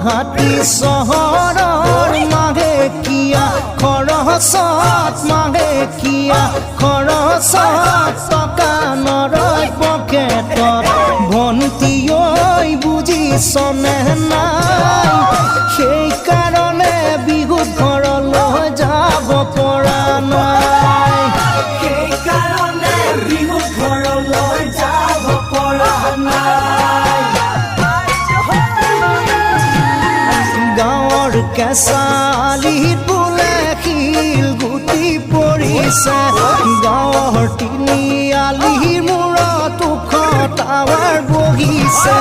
গুৱাহাটী চহৰৰ মাহেকীয়া খৰচত টকা নৰয় পকেটত ভণ্টি ঐ বুজিছনে নাই সেইকাৰণে বিহুত ঘৰলৈ যাব পৰা নাই সেইকাৰণে বিহুত ঘৰলৈ যাব পৰা নাই গাঁৱৰ কেঁচালিত বোলে শিল গুটি পৰিছে গাঁৱৰ তিনিআলিৰ মূৰত ওখ টাৱাৰ বহিছে